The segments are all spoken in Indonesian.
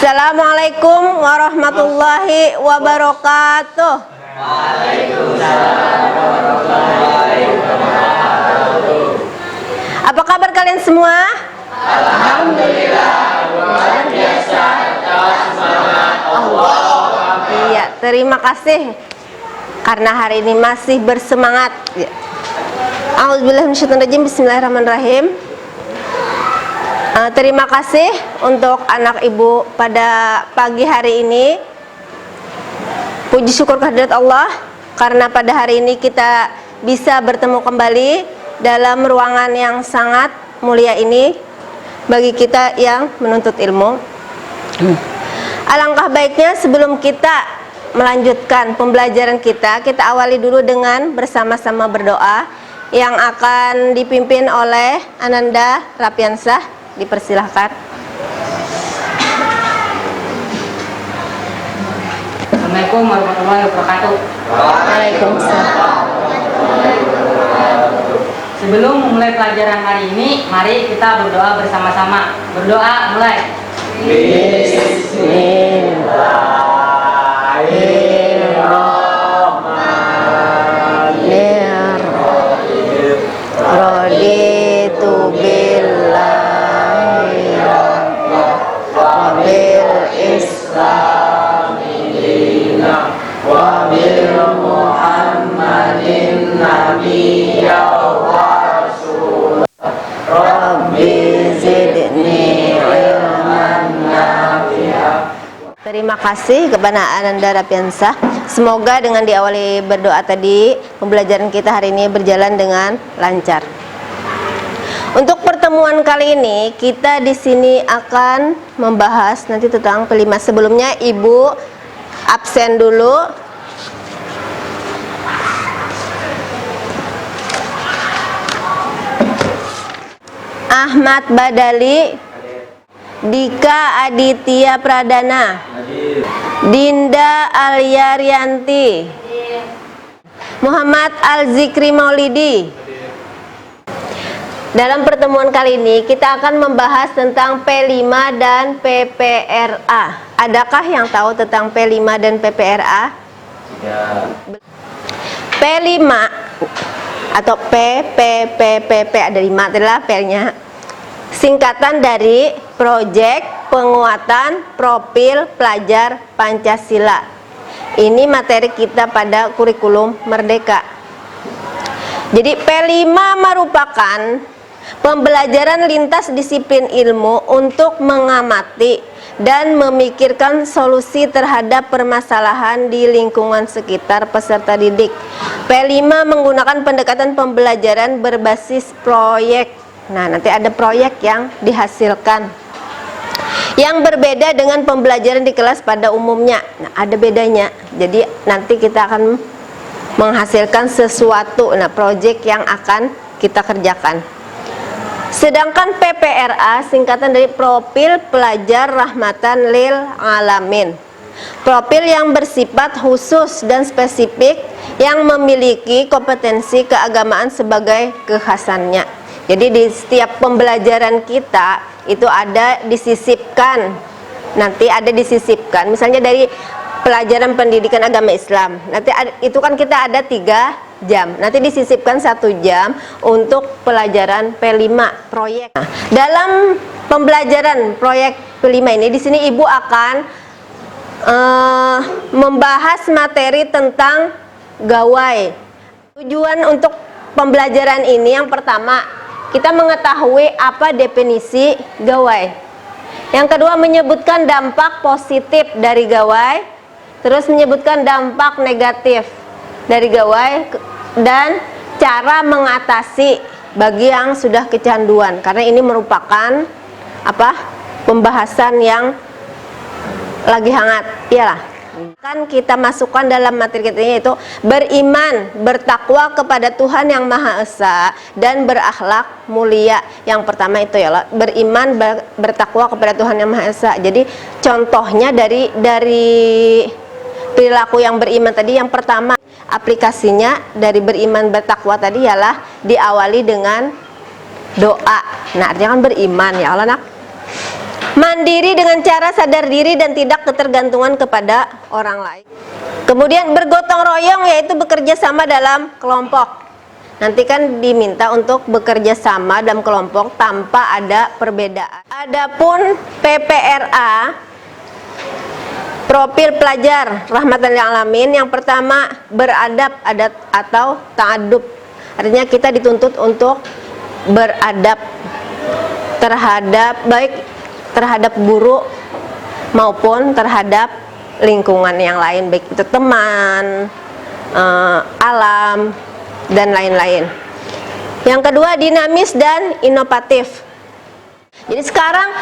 Assalamualaikum warahmatullahi wabarakatuh. Waalaikumsalam warahmatullahi wabarakatuh. Apa kabar kalian semua? Alhamdulillah, luar biasa atas semangat Allah. Iya, terima kasih karena hari ini masih bersemangat. A'udzubillahi minasyaitonirrajim. Bismillahirrahmanirrahim. Terima kasih untuk anak ibu pada pagi hari ini. Puji syukur kehadirat Allah karena pada hari ini kita bisa bertemu kembali dalam ruangan yang sangat mulia ini bagi kita yang menuntut ilmu. Alangkah baiknya sebelum kita melanjutkan pembelajaran kita awali dulu dengan bersama-sama berdoa yang akan dipimpin oleh Ananda Rapiansah. Dipersilahkan. Assalamualaikum warahmatullahi wabarakatuh. Waalaikumsalam. Sebelum memulai pelajaran hari ini, mari kita berdoa bersama-sama. Berdoa mulai. Bismillahirrahmanirrahim. Raditu billahi wa bil islami dinan wa bil muhammadin nabiyya wa rasulah. Rabbi zidni ilman nafi'a. Terima kasih kepada Ananda Rapiansah. Semoga dengan diawali berdoa tadi, pembelajaran kita hari ini berjalan dengan lancar. Untuk pertemuan kali ini, kita di sini akan membahas nanti tentang P5. Sebelumnya Ibu absen dulu. Ahmad Badali, Dika Aditya Pradana, Dinda Alyarianti, Muhammad Al-Zikri Maulidi. Dalam pertemuan kali ini kita akan membahas tentang P5 dan PPRA. Adakah yang tahu tentang P5 dan PPRA? P5 atau PP ada 5 adalah P-nya. Singkatan dari Proyek Penguatan Profil Pelajar Pancasila. Ini materi kita pada kurikulum Merdeka. Jadi P5 merupakan pembelajaran lintas disiplin ilmu untuk mengamati dan memikirkan solusi terhadap permasalahan di lingkungan sekitar peserta didik. P5 menggunakan pendekatan pembelajaran berbasis proyek. Nah, nanti ada proyek yang dihasilkan yang berbeda dengan pembelajaran di kelas pada umumnya. Nah, ada bedanya. Jadi nanti kita akan menghasilkan sesuatu, proyek yang akan kita kerjakan. Sedangkan PPRA singkatan dari Profil Pelajar Rahmatan Lil Alamin. Profil yang bersifat khusus dan spesifik yang memiliki kompetensi keagamaan sebagai kekhasannya. Jadi di setiap pembelajaran kita itu ada disisipkan. Nanti ada disisipkan. Misalnya dari pelajaran pendidikan agama Islam. Nanti itu kan kita ada 3 jam. Nanti disisipkan 1 jam untuk pelajaran P5 proyek. Nah, dalam pembelajaran proyek P5 ini di sini Ibu akan membahas materi tentang gawai. Tujuan untuk pembelajaran ini yang pertama, kita mengetahui apa definisi gawai. Yang kedua, menyebutkan dampak positif dari gawai. Terus menyebutkan dampak negatif dari gawai dan cara mengatasi bagi yang sudah kecanduan, karena ini merupakan pembahasan yang lagi hangat. Iyalah, kan kita masukkan dalam materi kita ini, yaitu beriman, bertakwa kepada Tuhan yang Maha Esa dan berakhlak mulia. Yang pertama itu ya, beriman, bertakwa kepada Tuhan yang Maha Esa. Jadi contohnya dari perilaku yang beriman tadi, yang pertama aplikasinya dari beriman bertakwa tadi ialah diawali dengan doa. Nah, artinya kan beriman ya Allah nak. Mandiri dengan cara sadar diri dan tidak ketergantungan kepada orang lain. Kemudian bergotong royong, yaitu bekerja sama dalam kelompok. Nanti kan diminta untuk bekerja sama dalam kelompok tanpa ada perbedaan. Adapun PPRA, profil pelajar rahmatan lil alamin, yang pertama beradab adat atau ta'adub. Artinya kita dituntut untuk beradab terhadap baik terhadap guru maupun terhadap lingkungan yang lain, baik itu teman, alam, dan lain-lain. Yang kedua, dinamis dan inovatif. Jadi sekarang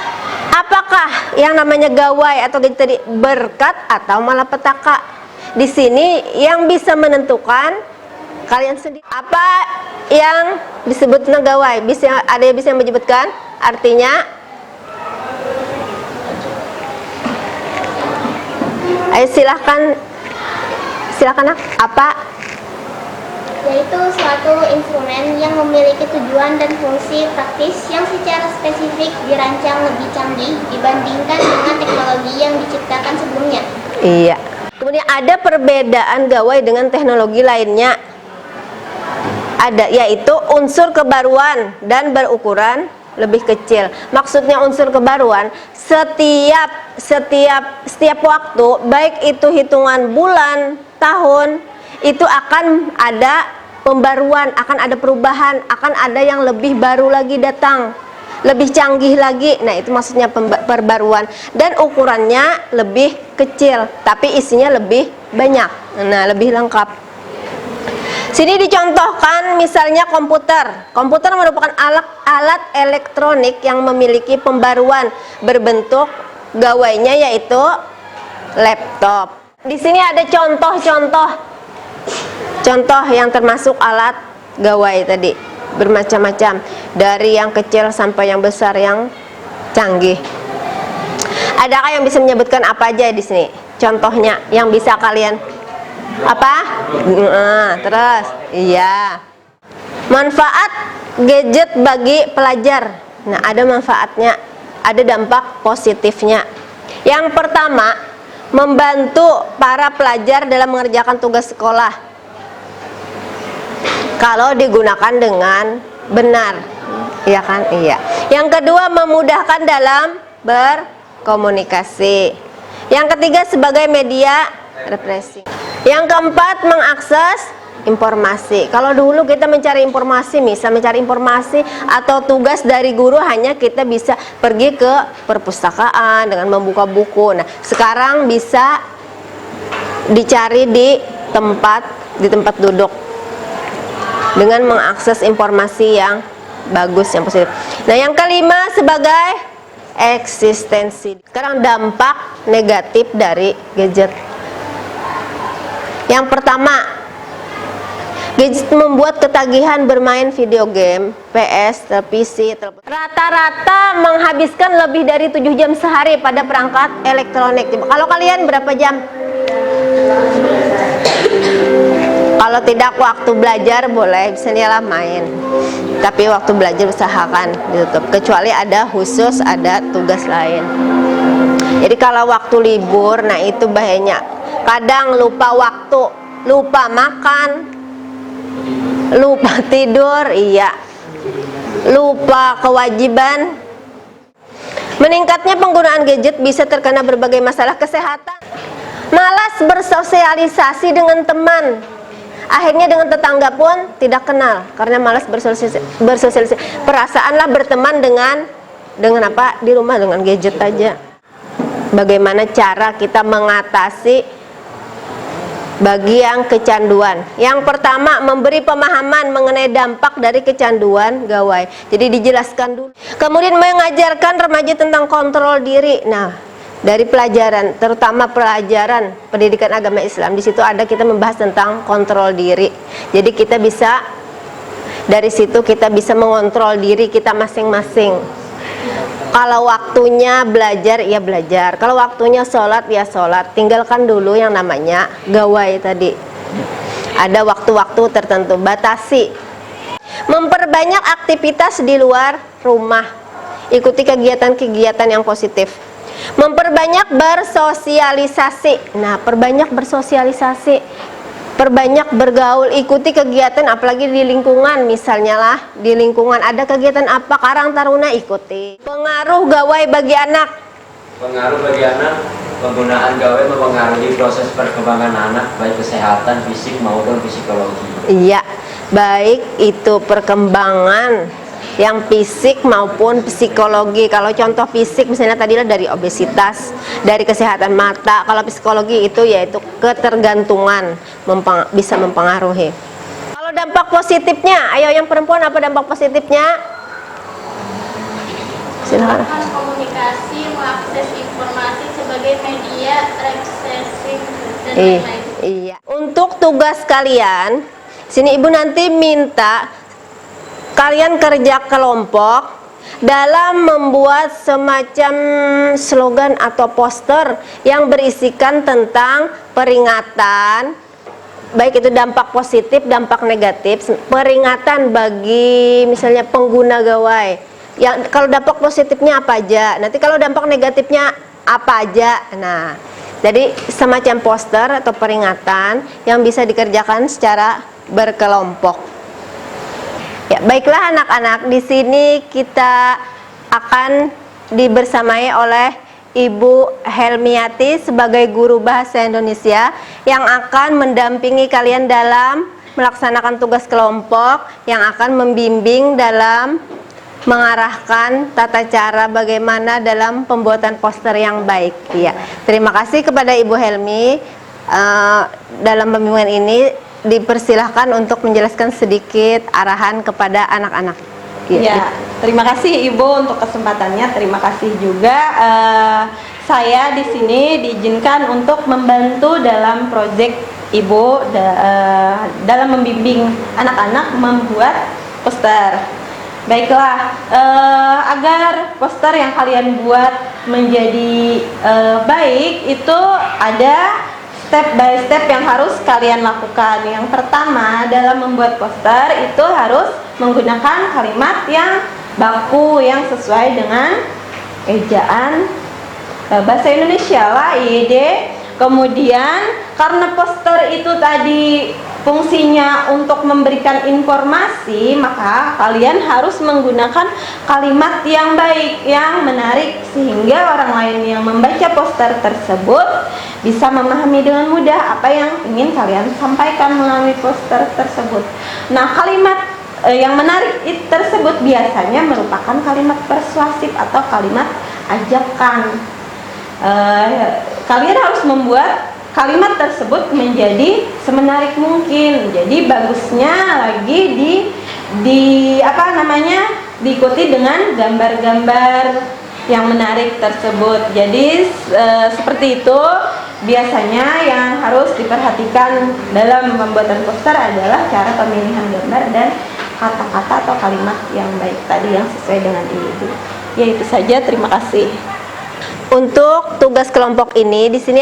apakah yang namanya gawai atau tadi berkat atau malapetaka? Di sini yang bisa menentukan kalian sendiri. Apa yang disebut gawai? Ada yang bisa menyebutkan artinya? Ayo silakan nak. Apa? Yaitu suatu instrumen yang memiliki tujuan dan fungsi praktis yang secara spesifik dirancang lebih canggih dibandingkan dengan teknologi yang diciptakan sebelumnya. Iya. Kemudian ada perbedaan gawai dengan teknologi lainnya. Ada, yaitu unsur kebaruan dan berukuran lebih kecil. Maksudnya unsur kebaruan, setiap waktu, baik itu hitungan bulan, tahun, itu akan ada pembaruan, akan ada perubahan, akan ada yang lebih baru lagi datang, lebih canggih lagi. Nah, itu maksudnya perbaruan, dan ukurannya lebih kecil tapi isinya lebih banyak. Nah, lebih lengkap. Sini dicontohkan misalnya komputer. Komputer merupakan alat elektronik yang memiliki pembaruan berbentuk gawainya yaitu laptop. Di sini ada contoh yang termasuk alat gawai tadi, bermacam-macam, dari yang kecil sampai yang besar yang canggih. Adakah yang bisa menyebutkan apa aja di sini? Contohnya yang bisa kalian apa? Terus, iya. Manfaat gadget bagi pelajar. Nah, ada manfaatnya, ada dampak positifnya. Yang pertama, membantu para pelajar dalam mengerjakan tugas sekolah kalau digunakan dengan benar, iya kan? Iya. Yang kedua, memudahkan dalam berkomunikasi. Yang ketiga, sebagai media represi. Yang keempat, mengakses informasi. Kalau dulu kita mencari informasi, misal mencari informasi atau tugas dari guru, hanya kita bisa pergi ke perpustakaan dengan membuka buku. Nah, sekarang bisa dicari di tempat duduk dengan mengakses informasi yang bagus, yang positif. Nah, yang kelima, sebagai eksistensi. Sekarang dampak negatif dari gadget. Yang pertama, gadget membuat ketagihan bermain video game, PS, televisi, rata-rata menghabiskan lebih dari 7 jam sehari pada perangkat elektronik. Kalau kalian berapa jam? Kalau tidak waktu belajar boleh, misalnya main. Tapi waktu belajar usahakan ditutup, kecuali ada khusus, ada tugas lain. Jadi kalau waktu libur, nah itu bahayanya. Kadang lupa waktu, lupa makan, lupa tidur, iya, lupa kewajiban. Meningkatnya penggunaan gadget bisa terkena berbagai masalah kesehatan. Malas bersosialisasi dengan teman, akhirnya dengan tetangga pun tidak kenal karena malas bersosialisasi. Perasaanlah berteman dengan apa? Di rumah dengan gadget aja. Bagaimana cara kita mengatasi bagi yang kecanduan? Yang pertama, memberi pemahaman mengenai dampak dari kecanduan gawai. Jadi dijelaskan dulu. Kemudian mengajarkan remaja tentang kontrol diri. Nah, dari pelajaran, terutama pelajaran pendidikan agama Islam, di situ ada kita membahas tentang kontrol diri. Jadi kita bisa dari situ kita bisa mengontrol diri kita masing-masing. Kalau waktunya belajar, ya belajar. Kalau waktunya sholat, ya sholat. Tinggalkan dulu yang namanya gawai tadi. Ada waktu-waktu tertentu, batasi. Memperbanyak aktivitas di luar rumah. ikuti kegiatan-kegiatan yang positif. Memperbanyak bersosialisasi. Nah, perbanyak bersosialisasi, perbanyak bergaul, ikuti kegiatan apalagi di lingkungan, misalnya lah di lingkungan ada kegiatan apa, Karang Taruna ikuti. Pengaruh gawai bagi anak. Pengaruh bagi anak, penggunaan gawai mempengaruhi proses perkembangan anak baik kesehatan fisik maupun psikologi. Iya, baik itu perkembangan yang fisik maupun psikologi. Kalau contoh fisik misalnya tadilah dari obesitas, dari kesehatan mata. Kalau psikologi itu yaitu ketergantungan, bisa mempengaruhi. Kalau dampak positifnya, ayo yang perempuan apa dampak positifnya? Silakan. Komunikasi, mengakses informasi sebagai media representatif dan lain-lain. Iya. Untuk tugas kalian, sini ibu nanti minta kalian kerja kelompok dalam membuat semacam slogan atau poster yang berisikan tentang peringatan, baik itu dampak positif, dampak negatif, peringatan bagi misalnya pengguna gawai. Yang kalau dampak positifnya apa aja, nanti kalau dampak negatifnya apa aja. Nah, jadi semacam poster atau peringatan yang bisa dikerjakan secara berkelompok. Ya, baiklah anak-anak, di sini kita akan dibersamai oleh Ibu Helmiati sebagai guru bahasa Indonesia yang akan mendampingi kalian dalam melaksanakan tugas kelompok, yang akan membimbing dalam mengarahkan tata cara bagaimana dalam pembuatan poster yang baik. Ya, terima kasih kepada Ibu Helmi. Dalam pembimbingan ini dipersilahkan untuk menjelaskan sedikit arahan kepada anak-anak. Ya, terima kasih Ibu untuk kesempatannya. Terima kasih juga saya di sini diizinkan untuk membantu dalam proyek Ibu dalam membimbing anak-anak membuat poster. Baiklah, agar poster yang kalian buat menjadi baik itu ada step by step yang harus kalian lakukan. Yang pertama, dalam membuat poster itu harus menggunakan kalimat yang baku, yang sesuai dengan ejaan bahasa Indonesia lah, IED. Kemudian karena poster itu tadi fungsinya untuk memberikan informasi, maka kalian harus menggunakan kalimat yang baik, yang menarik, sehingga orang lain yang membaca poster tersebut bisa memahami dengan mudah apa yang ingin kalian sampaikan melalui poster tersebut. Nah, kalimat yang menarik tersebut biasanya merupakan kalimat persuasif atau kalimat ajakan. Kalian harus membuat kalimat tersebut menjadi semenarik mungkin. Jadi bagusnya lagi diikuti dengan gambar-gambar yang menarik tersebut. Jadi seperti itu biasanya yang harus diperhatikan dalam pembuatan poster adalah cara pemilihan gambar dan kata-kata atau kalimat yang baik tadi yang sesuai dengan itu. Ya, itu saja, terima kasih. Untuk tugas kelompok ini di sini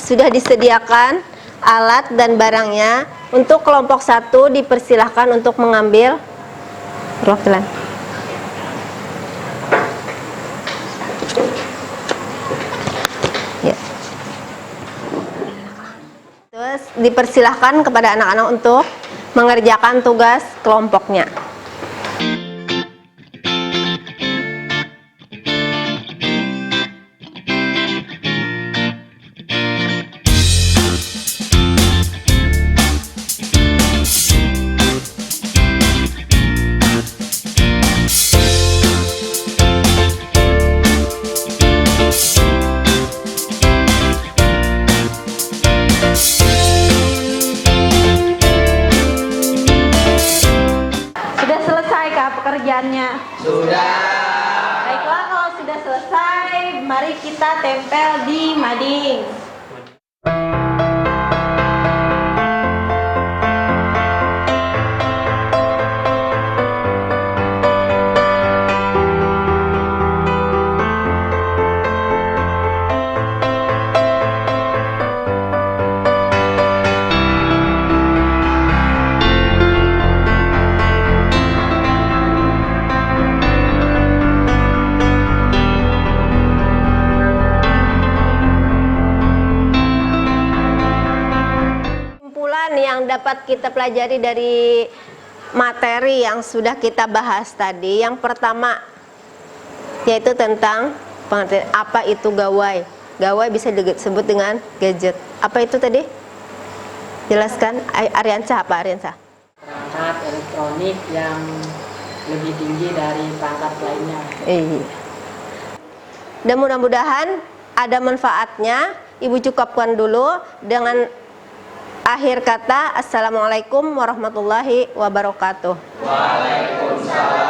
sudah disediakan alat dan barangnya. Untuk kelompok 1 dipersilahkan untuk mengambil perwakilan. Ya. Terus dipersilahkan kepada anak-anak untuk mengerjakan tugas kelompoknya. Pekerjaannya Sudah. baiklah, kalau sudah selesai, mari kita tempel di mading. yang dapat kita pelajari dari materi yang sudah kita bahas tadi? Yang pertama yaitu tentang pengertian apa itu gawai. Gawai bisa disebut dengan gadget. Apa itu tadi? Jelaskan, Ariansa. Apa Ariansa? Perangkat elektronik yang lebih tinggi dari perangkat lainnya. Iya. Dan mudah-mudahan ada manfaatnya. Ibu cukupkan dulu dengan akhir kata, Assalamualaikum warahmatullahi wabarakatuh. Waalaikumsalam.